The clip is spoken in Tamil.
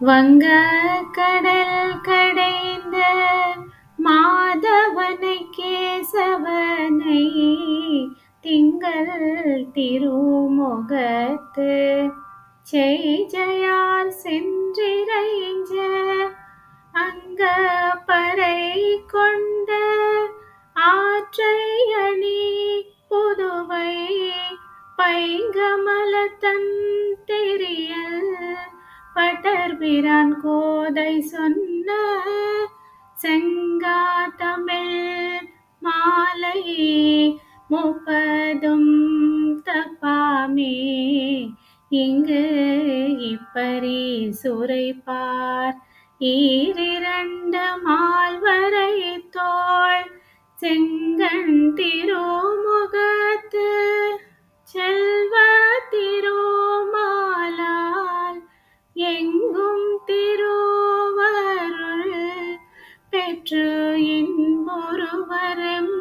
வங்கக் கடல் கடைந்த மாதவனை கேசவனை திங்கள் திருமுகத்து செய்கையால் சென்றிறைஞ்ச அங்கப்பறை கொண்ட ஆற்றை அணி புதுவை பைங்கமலத்தன் தெரியல் பட்டர்பிரான் கோதை சொன்ன செங்காதமிழ் மாலை முப்பதும் தப்பாமே இங்கு இப்பரி சுரைப்பார் ஈரிரண்டு மால்வரை தோள் செங்கண் திருமுகத்து செல்வ திருமாலால் எங்கும் திருவருள் பெற்று இன்புறுவரும்